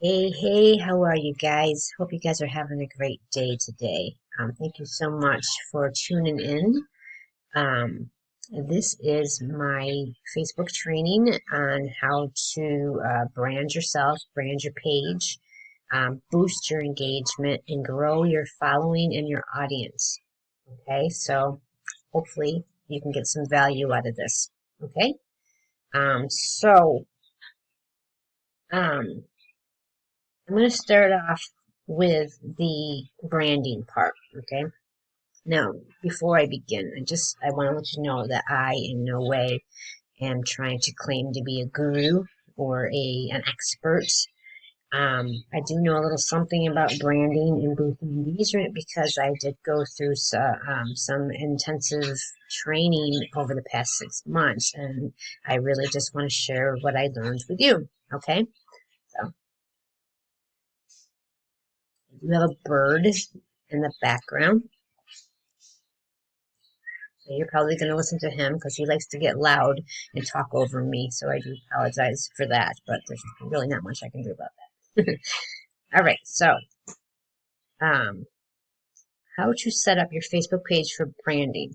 Hey, how are you guys? Hope you guys are having a great day today. Thank you so much for tuning in. Um, this is my Facebook training on how to brand yourself, brand your page, boost your engagement, and grow your following and your audience. Okay, so hopefully you can get some value out of this. Okay, um, so um, I'm going to start off with the branding part, okay? Now, before I begin, I want to let you know that I in no way am trying to claim to be a guru or an expert. I do know a little something about branding and boosting engagement because I did go through some intensive training over the past 6 months, and I really just want to share what I learned with you, okay? So, you have a bird in the background. So you're probably going to listen to him because he likes to get loud and talk over me. So I do apologize for that, but there's really not much I can do about that. All right, so um, how to set up your Facebook page for branding.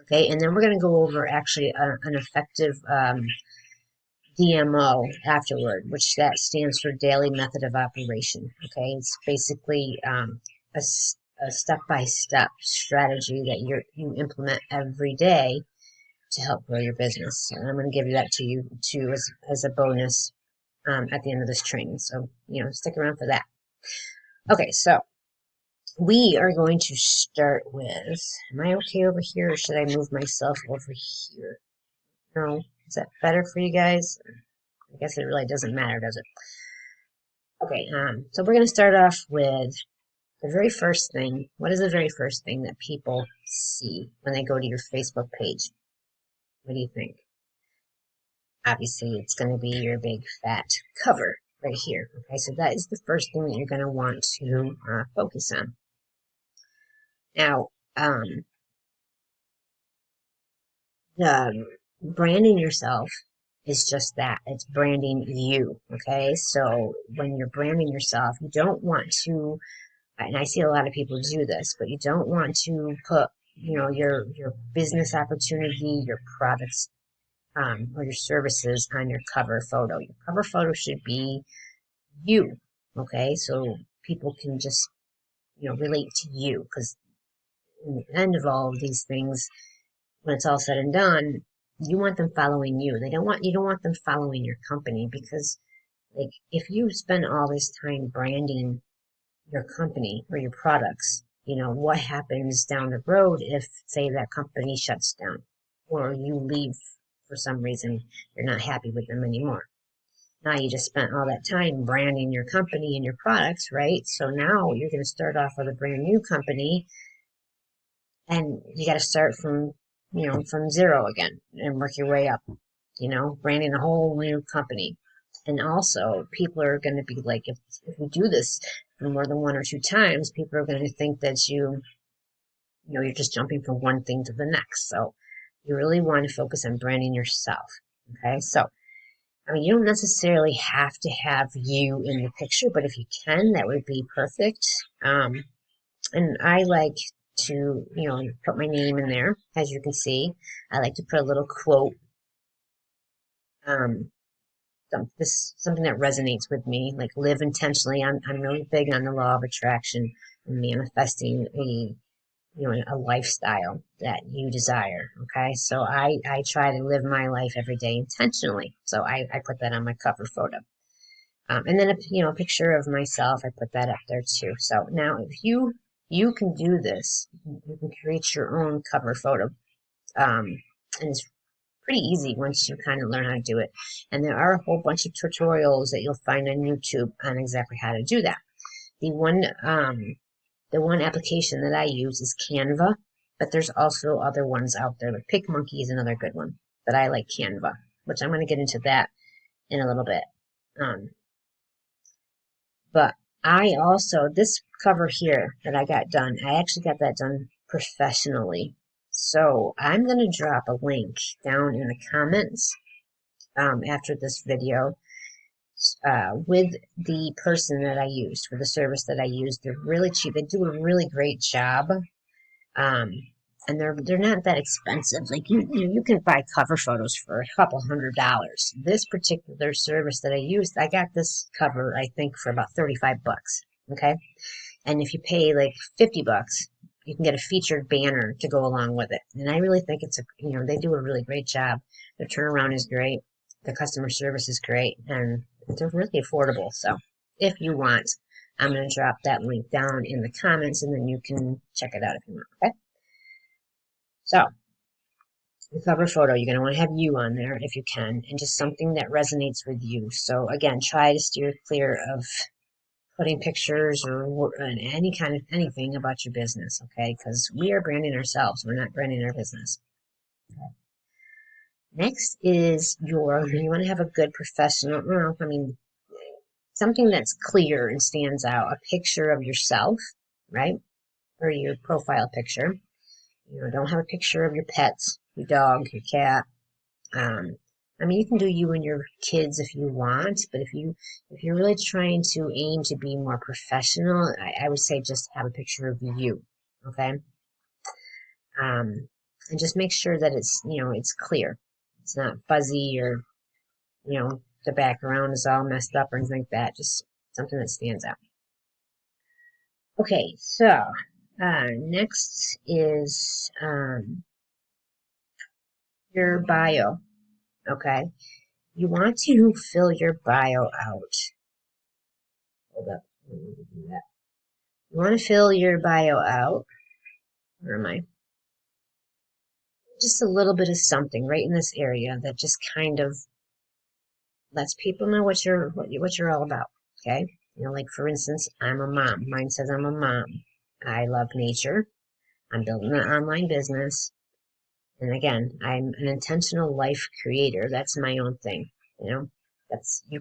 Okay, and then we're going to go over actually an effective DMO afterward, which that stands for Daily Method of Operation. Okay, it's basically a step-by-step strategy that you implement every day to help grow your business. And I'm going to give you that to you too as a bonus at the end of this training. So, stick around for that. Okay, so we are going to start with, am I okay over here or should I move myself over here? No, is that better for you guys? I guess it really doesn't matter, does it? Okay, so we're going to start off with the very first thing. What is the very first thing that people see when they go to your Facebook page? What do you think? Obviously it's going to be your big fat cover right here. Okay, so that is the first thing that you're going to want to focus on. Now, the branding yourself is just that. It's branding you. Okay, so when you're branding yourself, you don't want to, and I see a lot of people do this, but you don't want to put, your business opportunity, your products, or your services on your cover photo. Your cover photo should be you. Okay, so people can just relate to you, because in the end of all of these things, when it's all said and done, you want them following you. You don't want them following your company, because like if you spend all this time branding your company or your products, what happens down the road if, say, that company shuts down or you leave for some reason, you're not happy with them anymore. Now you just spent all that time branding your company and your products, right? So now you're going to start off with a brand new company, and you got to start from zero again and work your way up, branding a whole new company. And also, people are going to be like, if you do this for more than one or two times, people are going to think that you're just jumping from one thing to the next. So you really want to focus on branding yourself. Okay, so I mean, you don't necessarily have to have you in the picture, but if you can, that would be perfect. And I like to, put my name in there, as you can see. I like to put a little quote, um, something that resonates with me, like live intentionally. I'm really big on the law of attraction and manifesting a lifestyle that you desire. Okay, so I try to live my life every day intentionally. So I put that on my cover photo. And then a picture of myself, I put that up there too. So now if you can do this, you can create your own cover photo. And it's pretty easy once you kind of learn how to do it. And there are a whole bunch of tutorials that you'll find on YouTube on exactly how to do that. The one application that I use is Canva, but there's also other ones out there. Like PicMonkey is another good one, but I like Canva, which I'm going to get into that in a little bit. But I also, this cover here that I got done, I actually got that done professionally. So I'm going to drop a link down in the comments after this video with the person that I used, for the service that I used. They're really cheap. They do a really great job. Um, and they're not that expensive. Like you can buy cover photos for a couple $100. This particular service that I used, I got this cover I think for about 35 bucks. Okay, and if you pay like 50 bucks, you can get a featured banner to go along with it. And I really think it's they do a really great job. Their turnaround is great. The customer service is great, and they're really affordable. So if you want, I'm going to drop that link down in the comments, and then you can check it out if you want. Okay. So the cover photo, you're going to want to have you on there if you can, and just something that resonates with you. So again, try to steer clear of putting pictures or any kind of anything about your business, okay? Because we are branding ourselves. We're not branding our business. Okay. Next is you want to have a good professional, something that's clear and stands out. A picture of yourself, right? Or your profile picture. Don't have a picture of your pets, your dog, your cat. You can do you and your kids if you want, but if you're really trying to aim to be more professional, I would say just have a picture of you, okay? And just make sure that it's clear. It's not fuzzy or, the background is all messed up or anything like that. Just something that stands out. Okay, so next is your bio, okay? You want to fill your bio out. Hold up. Let me do that. You want to fill your bio out. Where am I? Just a little bit of something right in this area that just kind of lets people know what you're all about. Okay? Like for instance, I'm a mom. Mine says I'm a mom. I love nature. I'm building an online business. And again, I'm an intentional life creator. That's my own thing. You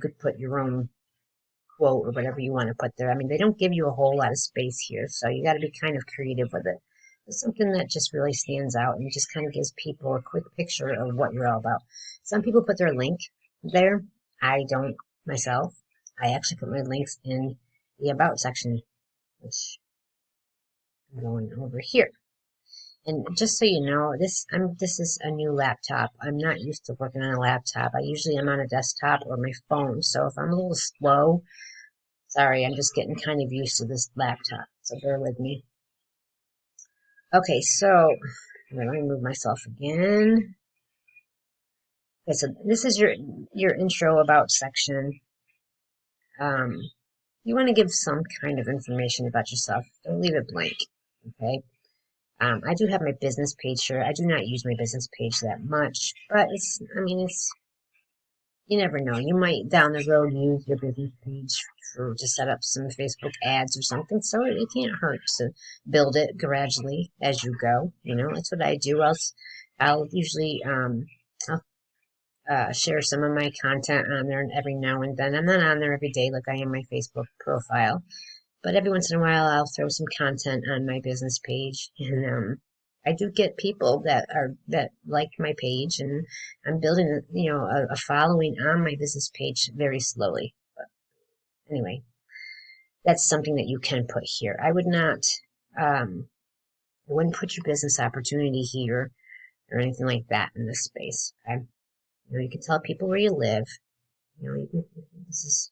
could put your own quote or whatever you want to put there. They don't give you a whole lot of space here, so you got to be kind of creative with it. It's something that just really stands out and just kind of gives people a quick picture of what you're all about. Some people put their link there. I don't myself. I actually put my links in the About section, which I'm going over here. And just so you know, this is a new laptop. I'm not used to working on a laptop. I usually am on a desktop or my phone. So if I'm a little slow, sorry, I'm just getting kind of used to this laptop. So bear with me. Okay, so let me move myself again. Okay, so this is your intro about section. You want to give some kind of information about yourself. Don't leave it blank. Okay. I do have my business page here. I do not use my business page that much, but it's you never know. You might down the road use your business page to set up some Facebook ads or something. So it can't hurt to build it gradually as you go. That's what I do. I'll usually I'll share some of my content on there every now and then. I'm not on there every day like I am my Facebook profile. But every once in a while, I'll throw some content on my business page, and I do get people that like my page, and I'm building a following on my business page very slowly. But anyway, that's something that you can put here. I would not, I wouldn't put your business opportunity here or anything like that in this space. Okay, you can tell people where you live. This is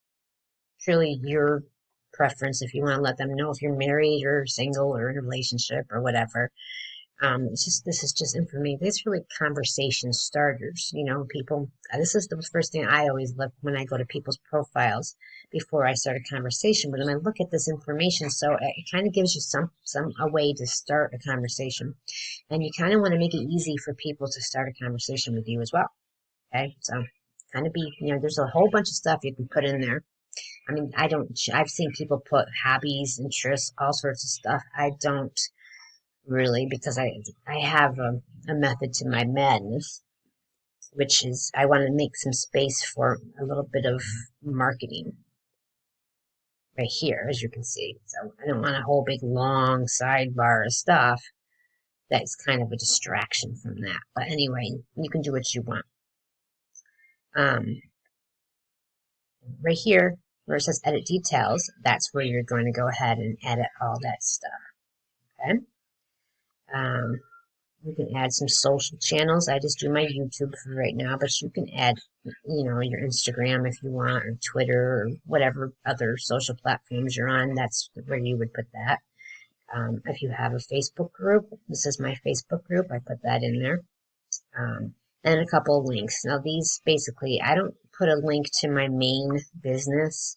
truly your preference if you want to let them know if you're married or single or in a relationship or whatever. This is just information. It's really conversation starters. People. This is the first thing I always look when I go to people's profiles before I start a conversation. But then I look at this information, so it kind of gives you a way to start a conversation, and you kind of want to make it easy for people to start a conversation with you as well. Okay, so kind of there's a whole bunch of stuff you can put in there. I've seen people put hobbies, interests, all sorts of stuff. I don't really, because I have a method to my madness, which is I want to make some space for a little bit of marketing right here, as you can see. So I don't want a whole big long sidebar of stuff. That's kind of a distraction from that. But anyway, you can do what you want. Right here, where it says edit details, that's where you're going to go ahead and edit all that stuff. Okay. Um, you can add some social channels. I just do my YouTube for right now, but you can add, your Instagram if you want, or Twitter, or whatever other social platforms you're on. That's where you would put that. If you have a Facebook group, this is my Facebook group. I put that in there. And a couple of links. Now these basically, I don't put a link to my main business.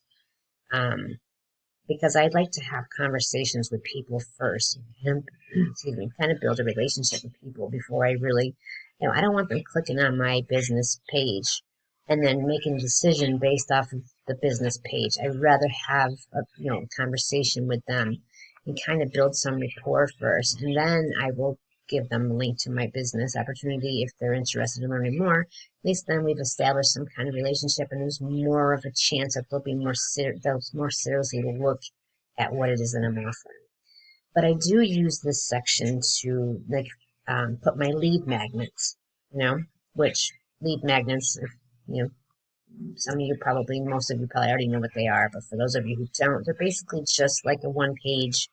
Because I'd like to have conversations with people first, and, excuse me, kind of build a relationship with people before I really, I don't want them clicking on my business page and then making a decision based off of the business page. I'd rather have a, conversation with them and kind of build some rapport first, and then I will give them a link to my business opportunity if they're interested in learning more. At least then we've established some kind of relationship, and there's more of a chance that they'll more seriously look at what it is that I'm offering. But I do use this section to put my lead magnets, which lead magnets, most of you probably already know what they are, but for those of you who don't, they're basically just like a one-page.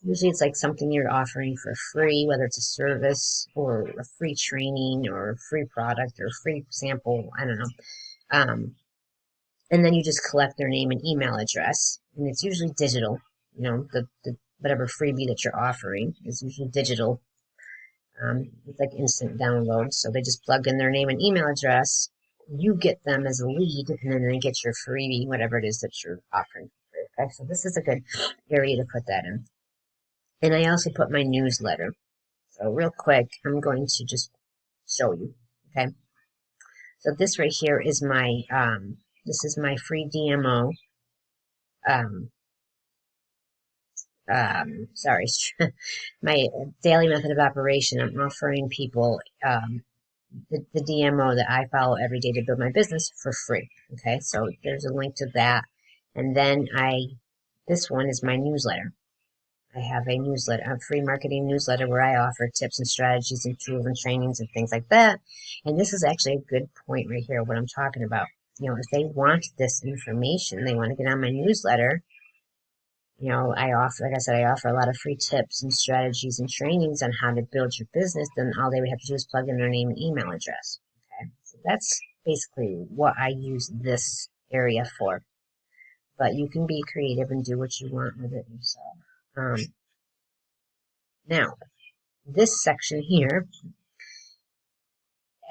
Usually it's like something you're offering for free, whether it's a service or a free training or a free product or a free sample, I don't know. And then you just collect their name and email address. And it's usually digital, the whatever freebie that you're offering is usually digital. It's like instant download. So they just plug in their name and email address. You get them as a lead, and then they get your freebie, whatever it is that you're offering. Okay, so this is a good area to put that in. And I also put my newsletter. So real quick, I'm going to just show you. Okay. So this right here is my free DMO. Sorry, my daily method of operation. I'm offering people the DMO that I follow every day to build my business for free. Okay, so there's a link to that, and then this one is my newsletter. I have a newsletter, a free marketing newsletter where I offer tips and strategies and tools and trainings and things like that. And this is actually a good point right here, what I'm talking about. If they want this information, they want to get on my newsletter. I offer, like I said, I offer a lot of free tips and strategies and trainings on how to build your business. Then all they would have to do is plug in their name and email address. Okay, so that's basically what I use this area for. But you can be creative and do what you want with it yourself. Now, this section here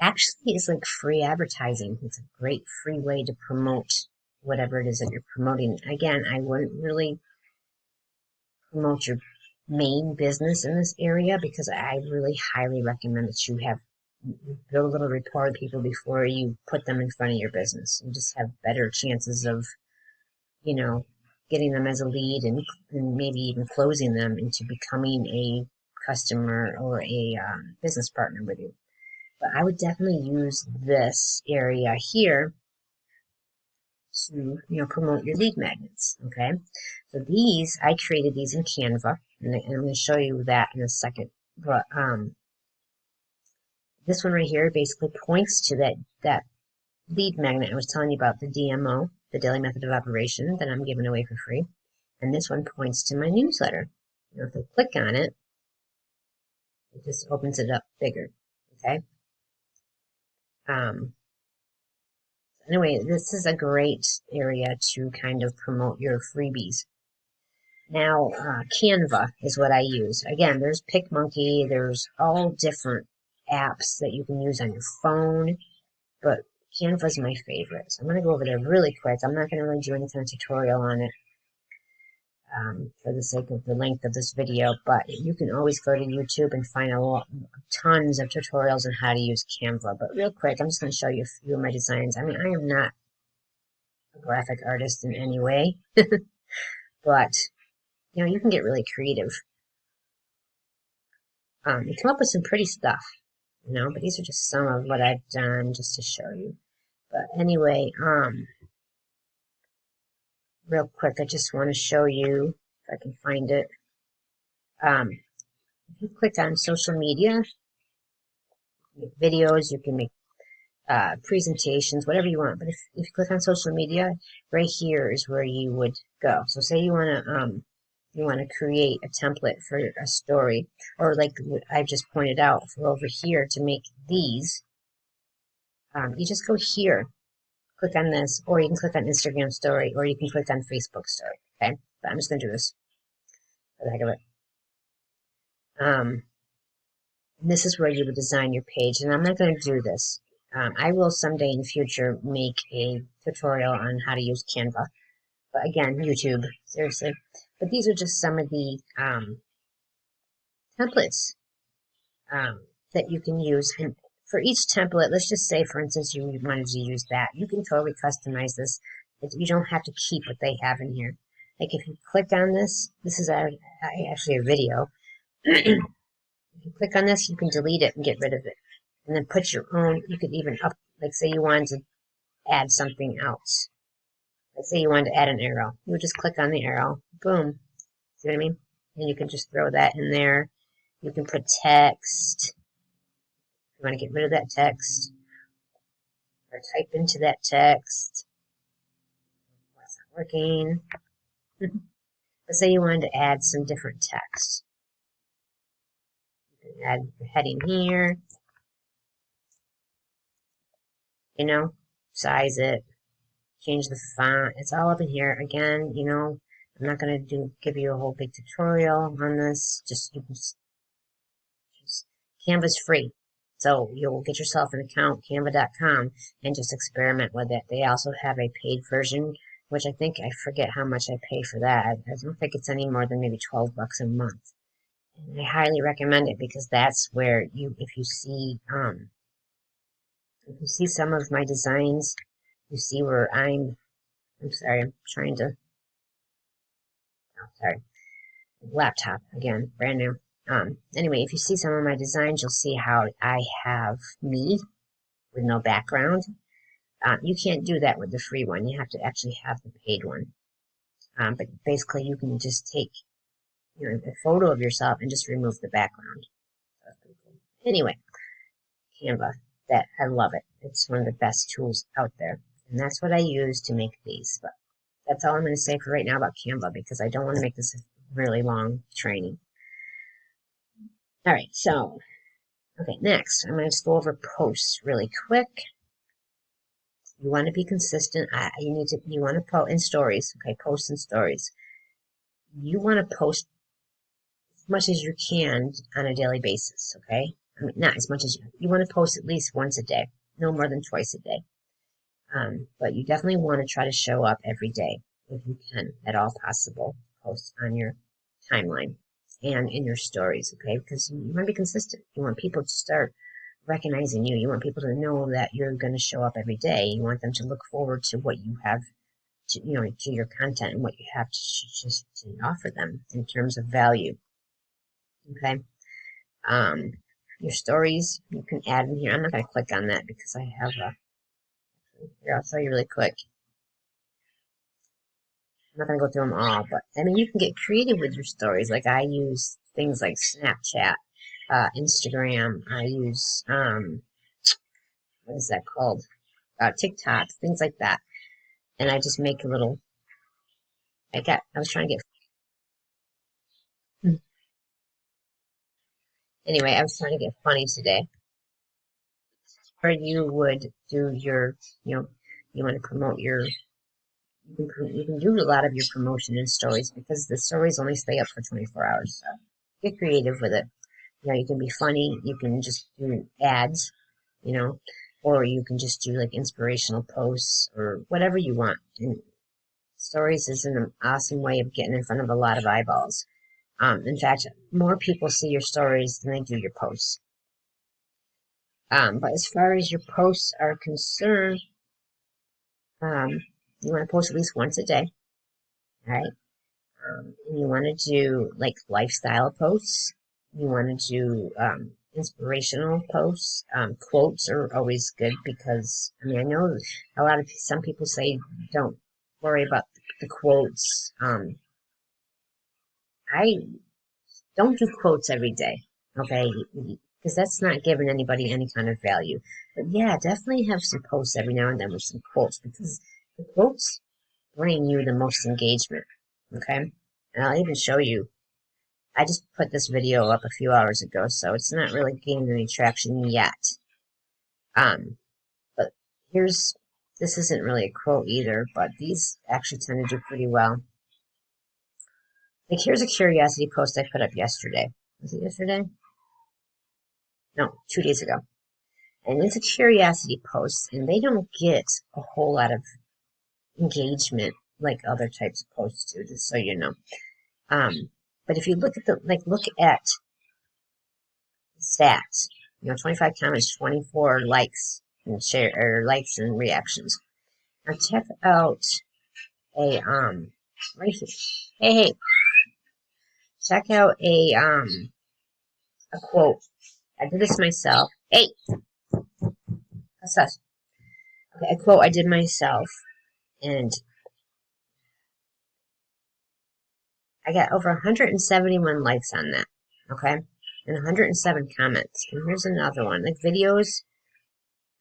actually is like free advertising. It's a great free way to promote whatever it is that you're promoting. Again, I wouldn't really promote your main business in this area because I really highly recommend that you build a little rapport with people before you put them in front of your business. You just have better chances of, getting them as a lead and maybe even closing them into becoming a customer or a business partner with you. But I would definitely use this area here to, promote your lead magnets. Okay, so I created these in Canva, and I'm going to show you that in a second. But this one right here basically points to that lead magnet I was telling you about, the DMO, the daily method of operation that I'm giving away for free. And this one points to my newsletter. If I click on it, it just opens it up bigger. Okay. Anyway, this is a great area to kind of promote your freebies. Now, Canva is what I use. Again, there's PicMonkey. There's all different apps that you can use on your phone, but Canva is my favorite. So I'm going to go over there really quick. I'm not going to really do any kind of tutorial on it for the sake of the length of this video, but you can always go to YouTube and find tons of tutorials on how to use Canva. But real quick, I'm just going to show you a few of my designs. I mean, I am not a graphic artist in any way, but you can get really creative. You come up with some pretty stuff, but these are just some of what I've done just to show you. But anyway, real quick, I just want to show you, if I can find it. If you click on social media, you can make videos, you can make presentations, whatever you want. But if you click on social media, right here is where you would go. So say you want to create a template for a story, or like what I've just pointed out for over here to make these. You just go here, click on this, or you can click on Instagram story, or you can click on Facebook story. Okay, but I'm just gonna do this for the heck of it. This is where you would design your page, and I'm not going to do this. I will someday in the future make a tutorial on how to use Canva. But again, YouTube, seriously. But these are just some of the templates that you can use. And for each template, let's just say, for instance, you wanted to use that. You can totally customize this. You don't have to keep what they have in here. Like if you click on this, this is actually a video. If you click on this, you can delete it and get rid of it. And then put your own, you could even up, like say you wanted to add something else. Let's say you wanted to add an arrow. You would just click on the arrow, boom. See what I mean? And you can just throw that in there. You can put text. If you want to get rid of that text, or type into that text. That's not working. Let's say you wanted to add some different text. You can add the heading here. You know, size it. Change the font. It's all up in here. Again, you know, I'm not going to give you a whole big tutorial on this. Just Canva's free. So you'll get yourself an account, canva.com, and just experiment with it. They also have a paid version, which I forget how much I pay for that. I don't think it's any more than maybe 12 bucks a month. And I highly recommend it because that's where if you see some of my designs, you see where I'm sorry, I'm trying to, sorry, laptop again, brand new. Anyway, if you see some of my designs, you'll see how I have me with no background. You can't do that with the free one. You have to actually have the paid one. But basically, you can just take a photo of yourself and just remove the background. So that's pretty cool. Anyway, Canva, I love it. It's one of the best tools out there. And that's what I use to make these. But that's all I'm going to say for right now about Canva because I don't want to make this a really long training. All right, so, okay, next, I'm going to just go over posts really quick. You want to be consistent. You want to post in stories, okay, post in stories. You want to post as much as you can on a daily basis, okay? I mean, not as much as you want to post at least once a day, no more than twice a day. But you definitely want to try to show up every day if you can at all possible. Post on your timeline and in your stories, okay? Because you want to be consistent. You want people to start recognizing you. You want people to know that you're going to show up every day. You want them to look forward to what you have, to your content and what you have to offer them in terms of value. Okay. Your stories you can add in here. I'm not going to click on that because I have here, I'll show you really quick. I'm not going to go through them all, but I mean, you can get creative with your stories. Like I use things like Snapchat, Instagram. I use, what is that called? TikTok, things like that. And I just make a little, I was trying to get, anyway, I was trying to get funny today. Where you would do your, you want to promote your, you can do a lot of your promotion in stories because the stories only stay up for 24 hours. So get creative with it. You can be funny. You can just do ads, or you can just do like inspirational posts or whatever you want. And stories is an awesome way of getting in front of a lot of eyeballs. In fact, more people see your stories than they do your posts. But as far as your posts are concerned, you want to post at least once a day, all right? And you want to do like lifestyle posts. You want to do inspirational posts. Quotes are always good because I know some people say don't worry about the quotes. I don't do quotes every day. Okay, because that's not giving anybody any kind of value. But yeah, definitely have some posts every now and then with some quotes, because the quotes bring you the most engagement. Okay? And I'll even show you. I just put this video up a few hours ago, so it's not really gaining any traction yet. But this isn't really a quote either, but these actually tend to do pretty well. Like, here's a curiosity post I put up yesterday. Was it yesterday? No, 2 days ago. And it's a curiosity post, and they don't get a whole lot of engagement like other types of posts do, just so you know. But if you look at look at stats, 25 comments, 24 likes and likes and reactions. Now check out a right here. Hey, check out a quote. I did this myself. Hey, what's that? Okay, a quote I did myself, and I got over 171 likes on that. Okay, and 107 comments. And here's another one. Like, videos,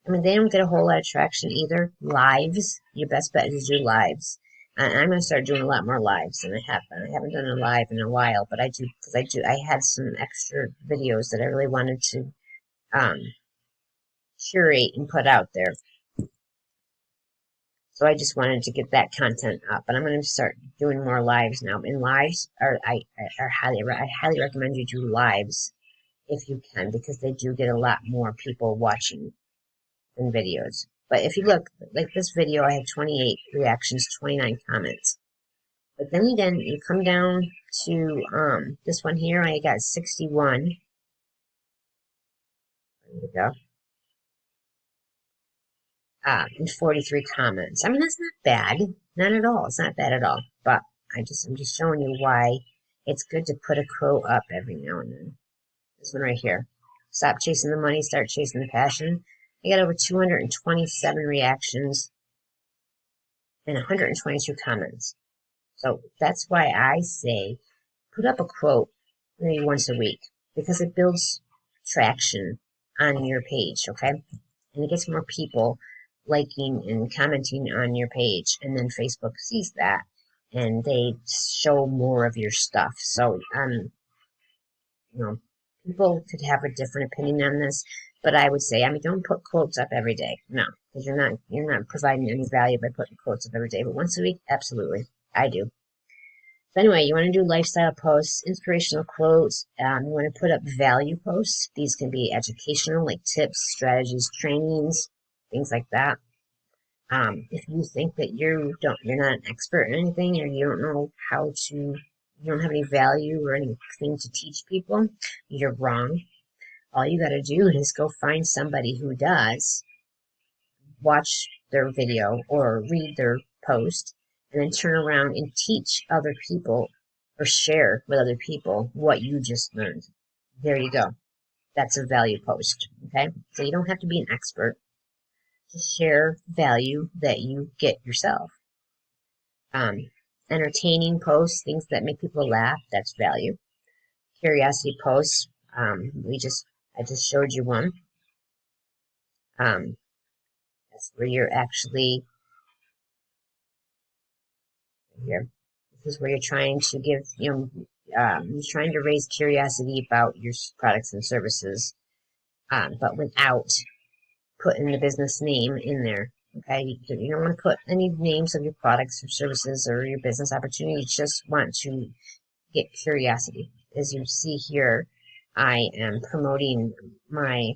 I mean, they don't get a whole lot of traction either. Lives, your best bet is to do lives. And I'm going to start doing a lot more lives than I have been. I haven't done a live in a while, but I do, because I had some extra videos that I really wanted to curate and put out there. So I just wanted to get that content up, and I'm going to start doing more lives now. And lives I highly recommend you do lives if you can, because they do get a lot more people watching than videos. But if you look, like this video, I had 28 reactions, 29 comments. But then you come down to this one here, I got 61. There we go. And 43 comments. I mean, that's not bad. Not at all. It's not bad at all. But I'm just showing you why it's good to put a quote up every now and then. This one right here. Stop chasing the money, start chasing the passion. I got over 227 reactions and 122 comments. So that's why I say put up a quote maybe once a week, because it builds traction on your page, okay? And it gets more people liking and commenting on your page, and then Facebook sees that and they show more of your stuff. So people could have a different opinion on this, but I would say, I mean, don't put quotes up every day. No, because you're not providing any value by putting quotes up every day. But once a week, absolutely, I do. So anyway, you want to do lifestyle posts, inspirational quotes. You want to put up value posts. These can be educational, like tips, strategies, trainings, things like that. If you think that you're not an expert in anything, or you don't know you don't have any value or anything to teach people, you're wrong. All you got to do is go find somebody who does, watch their video or read their post, and then turn around and teach other people or share with other people what you just learned. There you go. That's a value post. Okay? So you don't have to be an expert to share value that you get yourself. Entertaining posts, things that make people laugh, that's value. Curiosity posts, I just showed you one. That's where you're actually here. This is where you're trying to give, you're trying to raise curiosity about your products and services, but without putting the business name in there. Okay, you don't want to put any names of your products or services or your business opportunity. You just want to get curiosity. As you see here, I am promoting my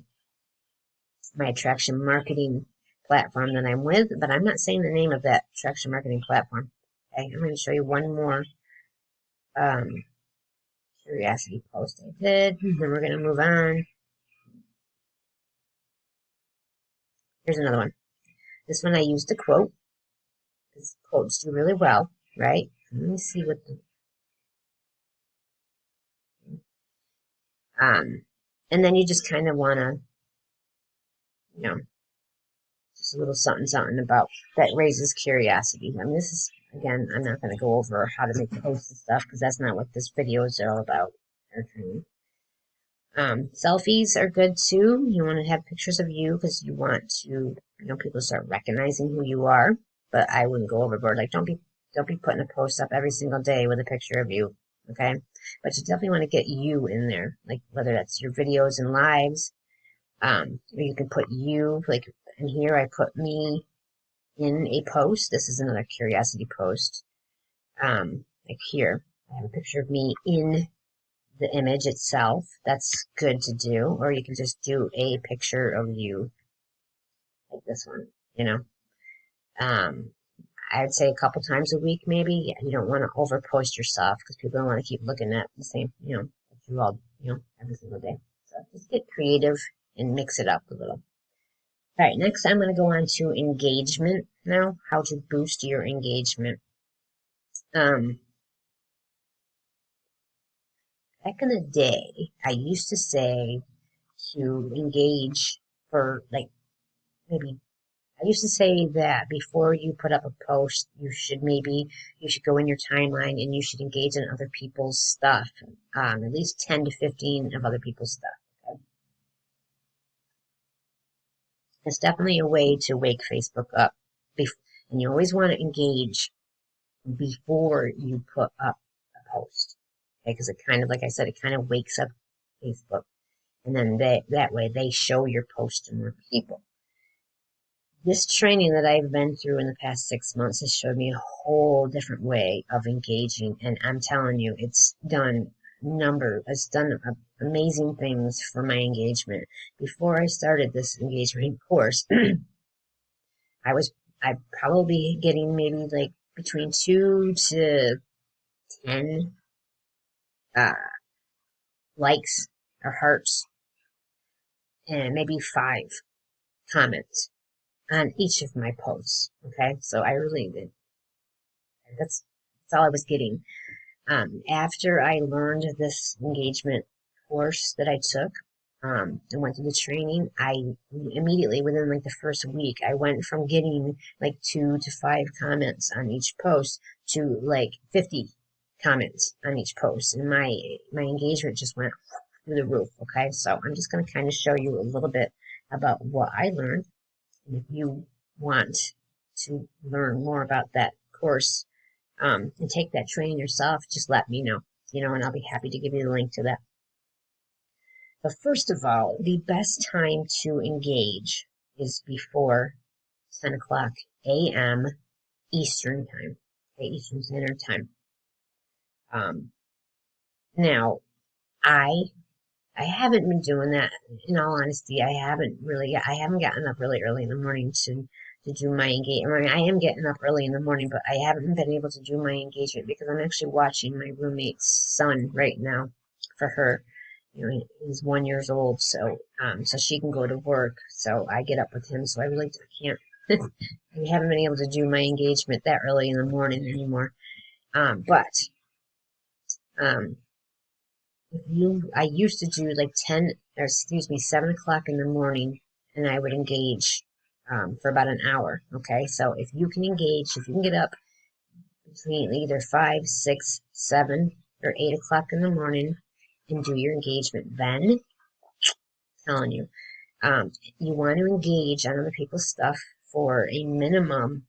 attraction marketing platform that I'm with, but I'm not saying the name of that attraction marketing platform. Okay, I'm going to show you one more curiosity post I did. Then we're going to move on. Here's another one. This one I used a quote. Because quotes do really well, right? Let me see what the and then you just kind of want to, just a little something about that raises curiosity. I mean, this is, again, I'm not going to go over how to make posts and stuff, because that's not what this video is all about. Selfies are good too. You want to have pictures of you because you want to, people start recognizing who you are. But I wouldn't go overboard. Like, don't be putting a post up every single day with a picture of you, okay? But you definitely want to get you in there, like whether that's your videos and lives, or you can put you, like in here I put me in a post. This is another curiosity post. Like here, I have a picture of me in the image itself. That's good to do. Or you can just do a picture of you, like this one, you know. Um, I'd say a couple times a week, maybe. Yeah, you don't want to overpost yourself because people don't want to keep looking at the same, you all, every single day. So just get creative and mix it up a little. All right, next I'm going to go on to engagement now, how to boost your engagement. Back in the day, I used to say to engage for like maybe I used to say that before you put up a post, you should go in your timeline and you should engage in other people's stuff, at least 10 to 15 of other people's stuff. Okay? It's definitely a way to wake Facebook up, and you always want to engage before you put up a post, okay? Because it kind of, like I said, it kind of wakes up Facebook, and then that way they show your post to more people. This training that I've been through in the past 6 months has showed me a whole different way of engaging, and I'm telling you, it's done amazing things for my engagement. Before I started this engagement course, I'd probably getting maybe like between 2 to 10 uh, likes or hearts, and maybe 5 comments on each of my posts. Okay, so I really did. That's all I was getting. After I learned this engagement course that I took, and went through the training, I immediately, within like the first week, I went from getting like 2 to 5 comments on each post to like 50 comments on each post, and my engagement just went through the roof. Okay, so I'm just going to kind of show you a little bit about what I learned, and if you want to learn more about that course, and take that training yourself, just let me know, and I'll be happy to give you the link to that. But first of all, the best time to engage is before 10 o'clock a.m. Eastern time, okay, Eastern Standard Time. Now, I haven't been doing that. In all honesty, I haven't gotten up really early in the morning to do my engagement. I mean, I am getting up early in the morning, but I haven't been able to do my engagement because I'm actually watching my roommate's son right now for her. He's 1 year old, so she can go to work. So I get up with him. So I really can't. I haven't been able to do my engagement that early in the morning anymore. But I used to do like 7 o'clock in the morning, and I would engage for about an hour. Okay, so if you can get up between either 5, 6, 7, or 8 o'clock in the morning and do your engagement, then I'm telling you, you want to engage on other people's stuff for a minimum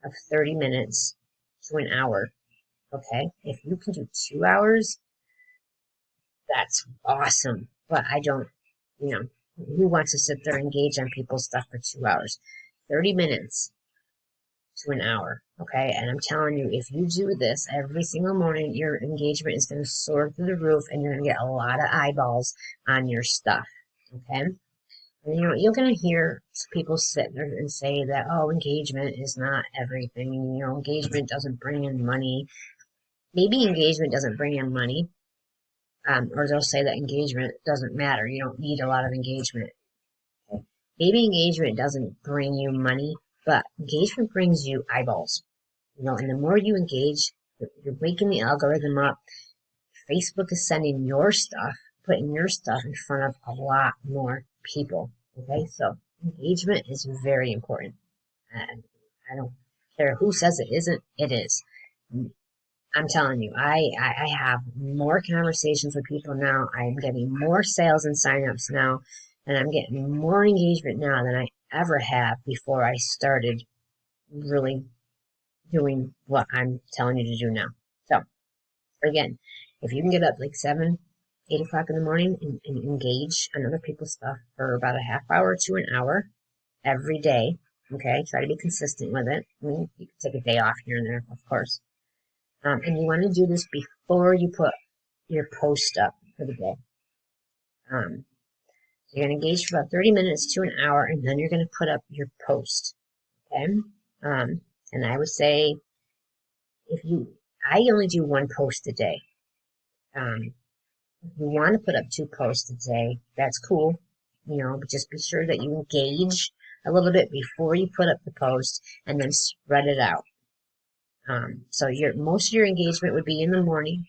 of 30 minutes to an hour. Okay, if you can do 2 hours, that's awesome. But I don't, who wants to sit there and engage on people's stuff for 2 hours? 30 minutes to an hour, okay? And I'm telling you, if you do this every single morning, your engagement is going to soar through the roof, and you're going to get a lot of eyeballs on your stuff, okay? And you're going to hear people sit there and say that, oh, engagement is not everything. Engagement doesn't bring in money. Maybe engagement doesn't bring in money, or they'll say that engagement doesn't matter. You don't need a lot of engagement. Okay? Maybe engagement doesn't bring you money, but engagement brings you eyeballs. And the more you engage, you're waking the algorithm up. Facebook is sending putting your stuff in front of a lot more people. Okay, so engagement is very important. And I don't care who says it isn't, it is. I'm telling you, I have more conversations with people now. I'm getting more sales and signups now, and I'm getting more engagement now than I ever have before I started really doing what I'm telling you to do now. So, again, if you can get up like 7, 8 o'clock in the morning and engage on other people's stuff for about a half hour to an hour every day, okay, try to be consistent with it. I mean, you can take a day off here and there, of course. And you want to do this before you put your post up for the day. So you're going to engage for about 30 minutes to an hour, and then you're going to put up your post. Okay? And I would say I only do one post a day. If you want to put up 2 posts a day, that's cool. But just be sure that you engage a little bit before you put up the post, and then spread it out. So most of your engagement would be in the morning,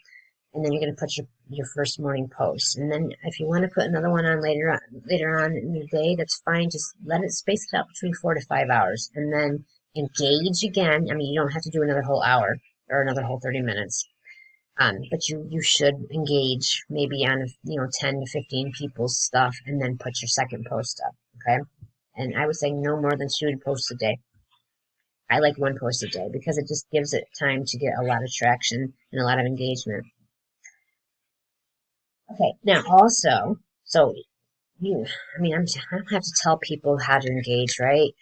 and then you're going to put your first morning post. And then if you want to put another one on later on in the day, that's fine. Just let it space it out between 4 to 5 hours, and then engage again. I mean, you don't have to do another whole hour or another whole 30 minutes. But you should engage maybe on 10 to 15 people's stuff, and then put your second post up. Okay, and I would say no more than 2 posts a day. I like 1 post a day because it just gives it time to get a lot of traction and a lot of engagement. Okay, now also, so I don't have to tell people how to engage, right?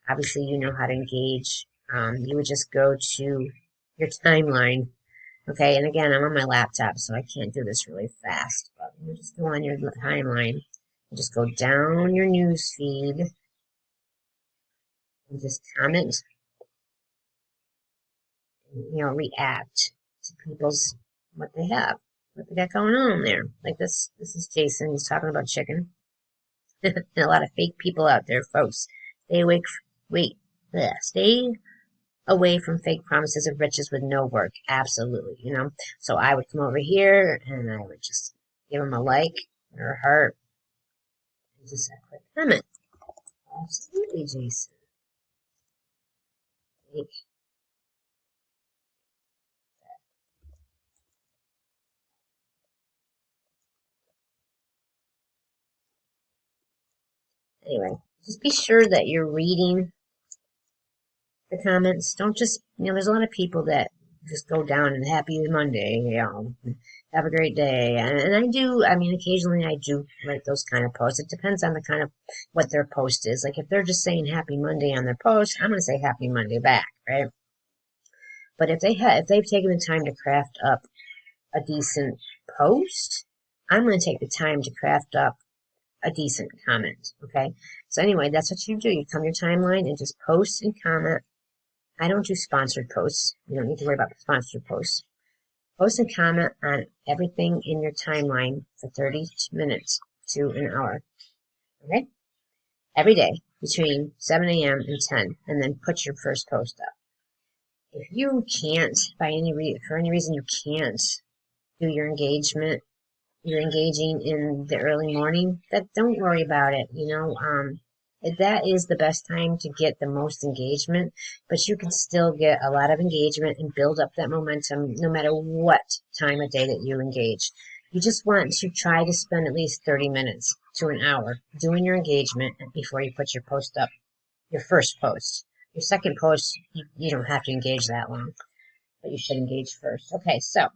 Obviously, you know how to engage. You would just go to your timeline. Okay, and again, I'm on my laptop, so I can't do this really fast. But you just go on your timeline and just go down your news feed and just comment, react to people's what they got going on there. Like this is Jason. He's talking about chicken. And a lot of fake people out there, folks. Stay away from fake promises of riches with no work. Absolutely, So I would come over here and I would just give them a like or a heart and just a quick comment. Absolutely, Jason. Anyway, just be sure that you're reading the comments. Don't just, there's a lot of people that just go down and happy Monday, have a great day. And occasionally I do write those kind of posts. It depends on the kind of what their post is. Like if they're just saying happy Monday on their post, I'm going to say happy Monday back, right? But if they've taken the time to craft up a decent post, I'm going to take the time to craft up a decent comment, okay? So anyway, that's what you do. You come your timeline and just post and comment. I don't do sponsored posts. You don't need to worry about sponsored posts. Post and comment on everything in your timeline for 30 minutes to an hour, okay? Every day between 7 a.m. and 10, and then put your first post up. If you can't, for any reason you can't do your engagement, you're engaging in the early morning, don't worry about it. That is the best time to get the most engagement, but you can still get a lot of engagement and build up that momentum no matter what time of day that you engage. You just want to try to spend at least 30 minutes to an hour doing your engagement before you put your post up, your first post. Your second post, you don't have to engage that long, but you should engage first. Okay, so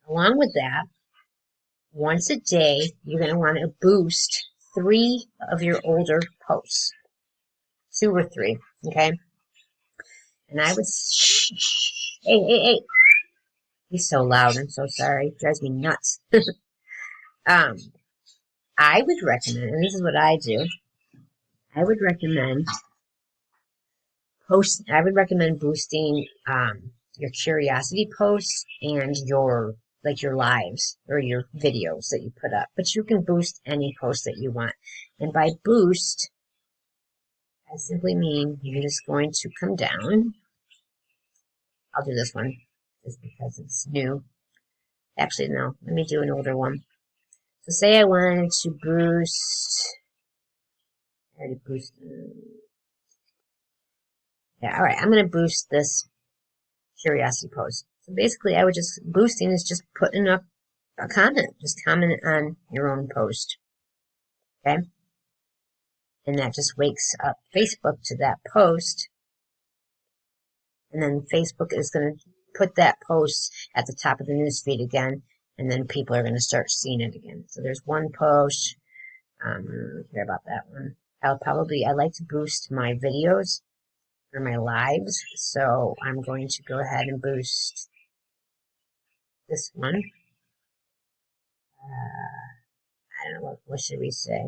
along with that, once a day, you're going to want to boost 3 of your older posts. 2 or 3, okay? And I would... Hey. He's so loud. I'm so sorry. It drives me nuts. I would recommend, and this is what I do, I would recommend boosting your curiosity posts and your lives or your videos that you put up. But you can boost any post that you want. And by boost, I simply mean you're just going to come down. I'll do this one just because it's new. Actually, no. Let me do an older one. So say I wanted to boost... I already boosted... Yeah, alright. I'm going to boost this curiosity post. So basically, I would just, boosting is just putting up a comment. Just comment on your own post. Okay? And that just wakes up Facebook to that post. And then Facebook is going to put that post at the top of the newsfeed again. And then people are going to start seeing it again. So there's one post. I don't care about that one. I like to boost my videos or my lives. So I'm going to go ahead and boost this one. I don't know, what should we say?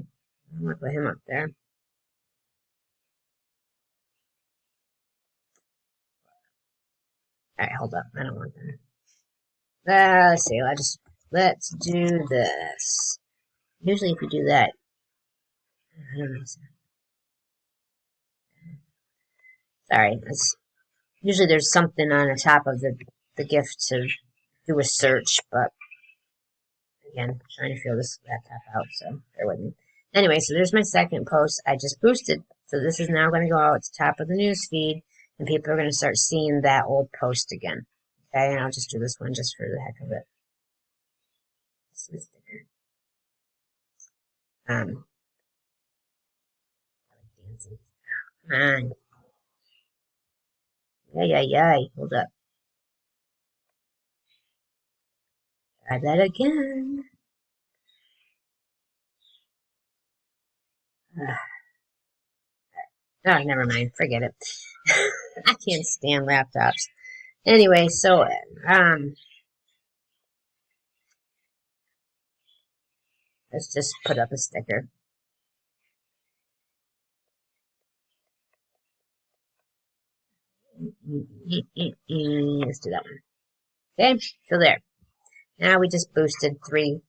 I'm going to put him up there. Alright, hold up. I don't want that. Let's see. Let's do this. Usually if you do that, I don't know. Sorry. Usually there's something on the top of the gift to do a search, but again, trying to feel this laptop out, so bear with me. Anyway, so there's my second post. I just boosted. So this is now going to go out at the top of the news feed, and people are going to start seeing that old post again. Okay, and I'll just do this one just for the heck of it. This is sticker. I like dancing. Come on. Yay. Hold up. Try that again. Oh, never mind. Forget it. I can't stand laptops. Anyway, so, let's just put up a sticker. Let's do that one. Okay, so there. Now we just boosted three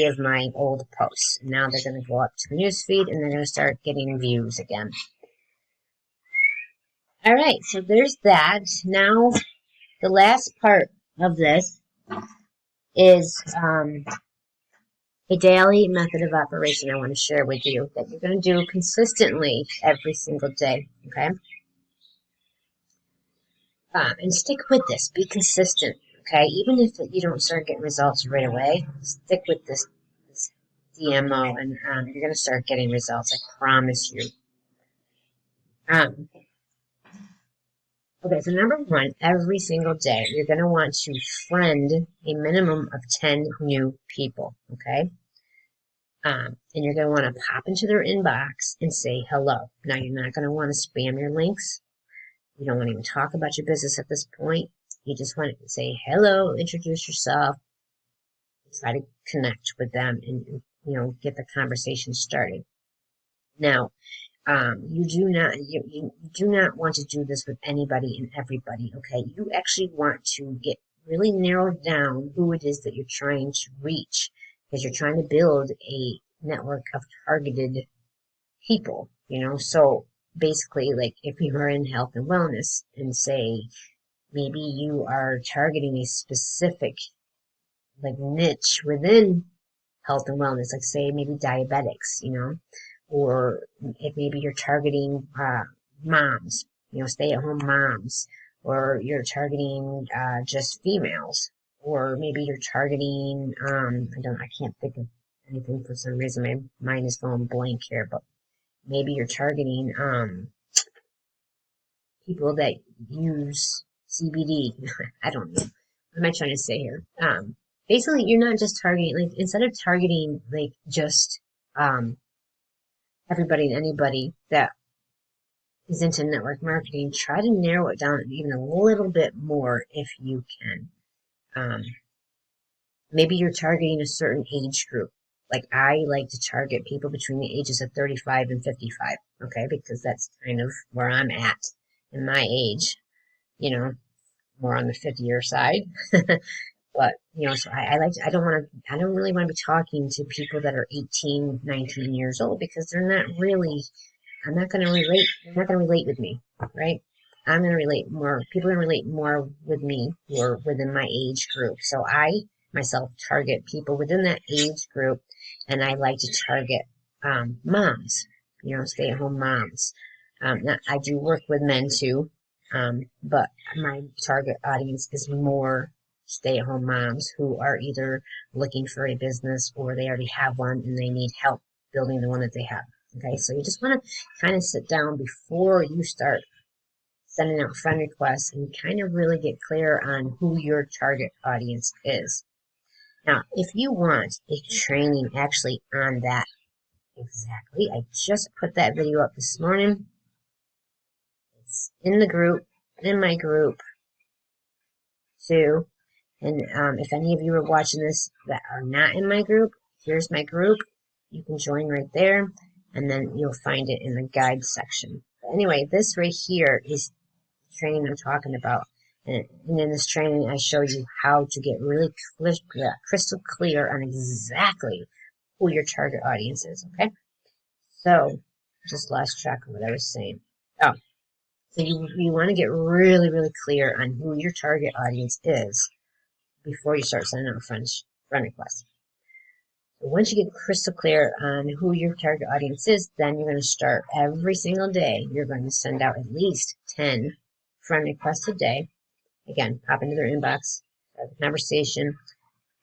of my old posts. Now they're going to go up to the newsfeed and they're going to start getting views again. Alright, so there's that. Now, the last part of this is a daily method of operation I want to share with you that you're going to do consistently every single day, okay? And stick with this. Be consistent, okay? Even if you don't start getting results right away, stick with this DMO, and you're going to start getting results. I promise you. Okay, so number one, every single day, you're going to want to friend a minimum of 10 new people, okay? And you're going to want to pop into their inbox and say hello. Now, you're not going to want to spam your links. You don't want to even talk about your business at this point. You just want to say hello, introduce yourself, try to connect with them, and get the conversation started. Now, you do not want to do this with anybody and everybody. Okay, you actually want to get really narrowed down who it is that you're trying to reach, because you're trying to build a network of targeted people. So basically, like if you are in health and wellness, and say maybe you are targeting a specific niche within health and wellness, like say maybe diabetics, or if maybe you're targeting moms, stay-at-home moms, or you're targeting just females, or maybe you're targeting I can't think of anything for some reason. My mind is going blank here, but maybe you're targeting people that use CBD. I don't know. What am I trying to say here? Basically, you're not just targeting, instead of targeting just everybody and anybody that is into network marketing, try to narrow it down even a little bit more if you can. Maybe you're targeting a certain age group. Like I like to target people between the ages of 35 and 55, okay? Because that's kind of where I'm at in my age, more on the 50-year side. But, so I don't really want to be talking to people that are 18, 19 years old, because they're not really, they're not going to relate with me, right? I'm going to relate more, people are going to relate more with me who are within my age group. So I myself target people within that age group, and I like to target moms, stay-at-home moms. Now, I do work with men too, But my target audience is more stay-at-home moms who are either looking for a business or they already have one and they need help building the one that they have. Okay, so you just want to kind of sit down before you start sending out friend requests and kind of really get clear on who your target audience is. Now, if you want a training actually on that exactly, I just put that video up this morning. It's in the group, in my group too. And if any of you are watching this that are not in my group, here's my group. You can join right there, and then you'll find it in the guide section. But anyway, this right here is the training I'm talking about. And in this training, I show you how to get really crystal clear on exactly who your target audience is, okay? So, just lost track of what I was saying. Oh, so you want to get really, really clear on who your target audience is before you start sending out friend requests. So once you get crystal clear on who your target audience is, then you're going to start every single day. You're going to send out at least 10 friend requests a day. Again, pop into their inbox, start the conversation,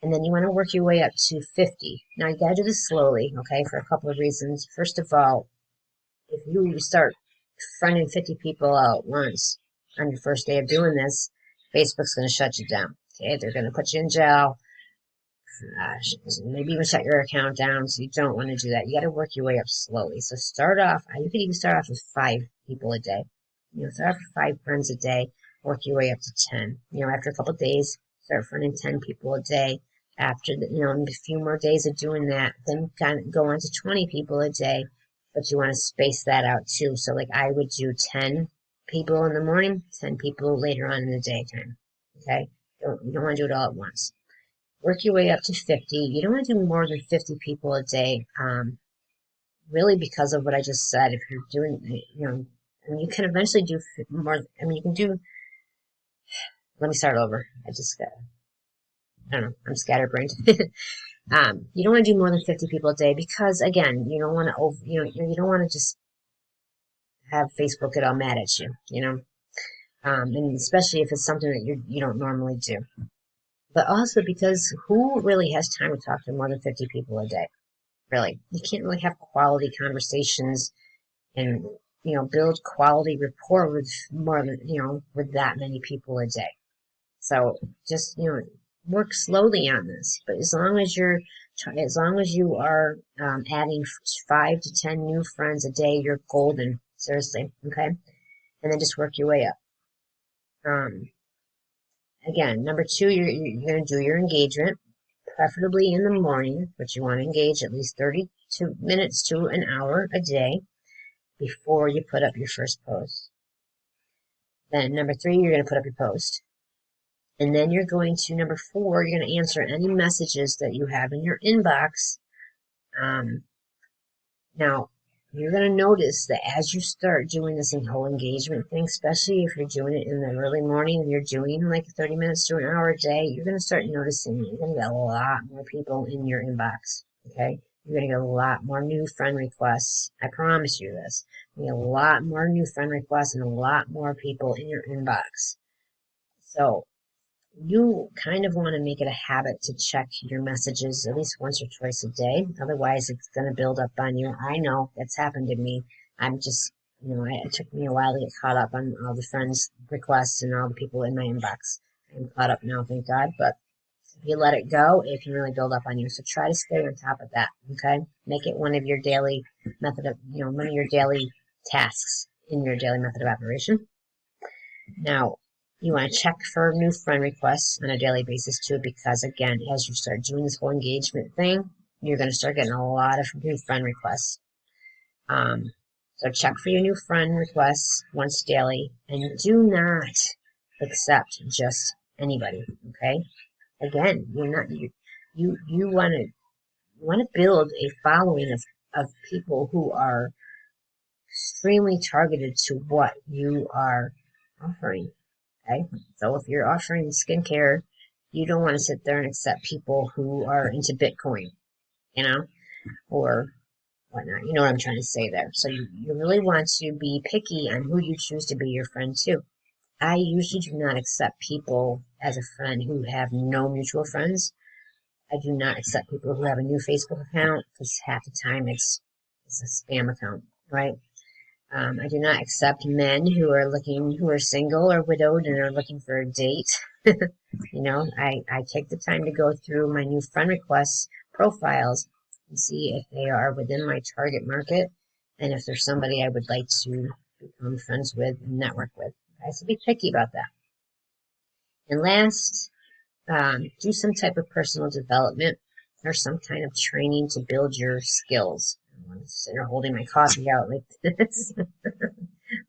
and then you want to work your way up to 50. Now, you got to do this slowly, okay, for a couple of reasons. First of all, if you start friending 50 people out once on your first day of doing this, Facebook's going to shut you down. Okay, they're going to put you in jail. Maybe even shut your account down, so you don't want to do that. You got to work your way up slowly. So start off, you could even start off with 5 people a day. Start off with 5 friends a day, work your way up to 10. After a couple of days, start friending 10 people a day. After, a few more days of doing that, then kind of go on to 20 people a day, but you want to space that out too. So like I would do 10 people in the morning, 10 people later on in the daytime. Okay? You don't want to do it all at once. Work your way up to 50. You don't want to do more than 50 people a day, really because of what I just said. If you're doing, you can eventually do more. You can do, let me start over. I don't know, I'm scatterbrained. You don't want to do more than 50 people a day because, again, you don't want to, you don't want to just have Facebook get all mad at you, and especially if it's something that you don't normally do. But also because who really has time to talk to more than 50 people a day? Really. You can't really have quality conversations and, build quality rapport with more than, with that many people a day. So just, work slowly on this. But as long as you are adding 5 to 10 new friends a day, you're golden. Seriously. Okay? And then just work your way up. Again, number 2, you're going to do your engagement, preferably in the morning, but you want to engage at least 30 minutes to an hour a day before you put up your first post. Then number 3, you're going to put up your post. And then you're going to, number 4, you're going to answer any messages that you have in your inbox. Now, you're going to notice that as you start doing this whole engagement thing, especially if you're doing it in the early morning and you're doing like 30 minutes to an hour a day, you're going to start noticing you're going to get a lot more people in your inbox, okay? You're going to get a lot more new friend requests. I promise you this. You get a lot more new friend requests and a lot more people in your inbox. So you kind of want to make it a habit to check your messages at least once or twice a day. Otherwise, it's going to build up on you. I know that's happened to me. I'm just, it took me a while to get caught up on all the friends' requests and all the people in my inbox. I'm caught up now, thank God. But if you let it go, it can really build up on you. So try to stay on top of that, okay? Make it one of your daily one of your daily tasks in your daily method of operation. Now, you want to check for new friend requests on a daily basis too, because again, as you start doing this whole engagement thing, you're going to start getting a lot of new friend requests. So check for your new friend requests once daily, and do not accept just anybody. Okay? Again, you want to build a following of people who are extremely targeted to what you are offering. Okay, so if you're offering skincare, you don't want to sit there and accept people who are into Bitcoin, or whatnot. You know what I'm trying to say there. So you really want to be picky on who you choose to be your friend too. I usually do not accept people as a friend who have no mutual friends. I do not accept people who have a new Facebook account because half the time it's a spam account, right? I do not accept men who are single or widowed and are looking for a date. I take the time to go through my new friend requests profiles and see if they are within my target market and if there's somebody I would like to become friends with and network with. Okay, so be picky about that. And last, do some type of personal development or some kind of training to build your skills. I'm sitting here holding my coffee out like this.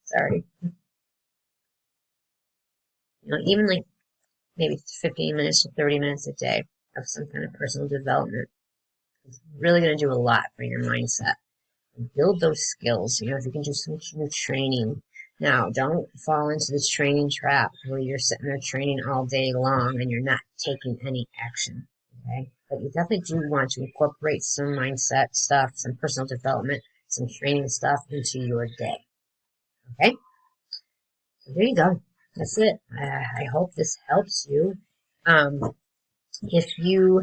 Sorry. Even like maybe 15 minutes to 30 minutes a day of some kind of personal development is really going to do a lot for your mindset. Build those skills. If you can do some new training. Now, don't fall into the training trap where you're sitting there training all day long and you're not taking any action. Okay? But you definitely do want to incorporate some mindset stuff, some personal development, some training stuff into your day. Okay? So there you go. That's it. I hope this helps you. If you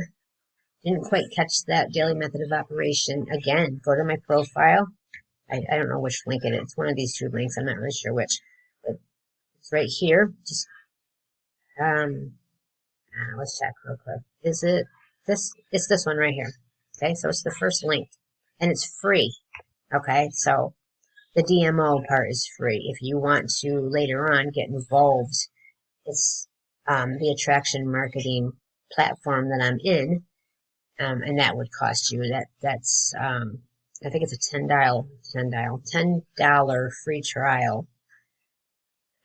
didn't quite catch that daily method of operation, again, go to my profile. I don't know which link it is. It's one of these two links. I'm not really sure which. But it's right here. Just, let's check real quick. Is it this? It's this one right here. Okay, so it's the first link. And it's free. Okay, so the DMO part is free. If you want to later on get involved, it's the attraction marketing platform that I'm in. And that would cost you. That's I think it's a $10 free trial,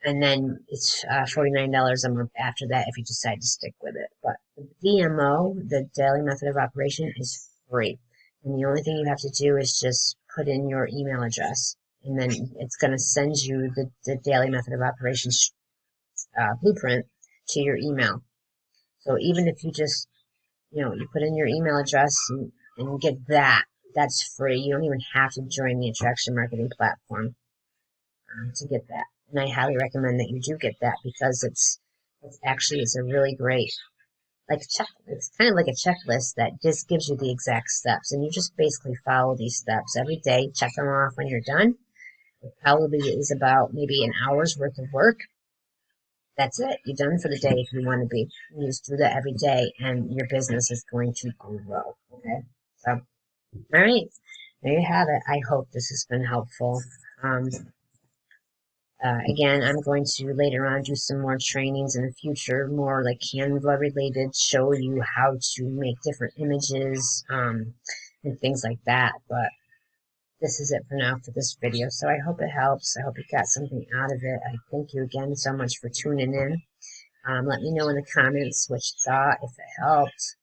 and then it's $49 a month after that if you decide to stick with it. But the DMO, the daily method of operation, is free, and the only thing you have to do is just put in your email address, and then it's going to send you the daily method of operation blueprint to your email. So even if you just you put in your email address and get that. That's free. You don't even have to join the attraction marketing platform to get that. And I highly recommend that you do get that because it's a really great it's kind of like a checklist that just gives you the exact steps, and you just basically follow these steps every day. Check them off when you're done. It probably is about maybe an hour's worth of work. That's it. You're done for the day if you want to be. You just do that every day, and your business is going to grow. Okay? So, all right. There you have it. I hope this has been helpful. Again, I'm going to later on do some more trainings in the future, more like Canva related, show you how to make different images and things like that. But this is it for now for this video. So I hope it helps. I hope you got something out of it. I thank you again so much for tuning in. Let me know in the comments what you thought, if it helped,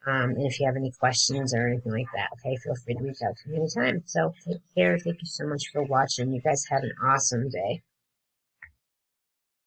and if you have any questions or anything like that. Okay, feel free to reach out to me anytime. So take care. Thank you so much for watching. You guys have an awesome day.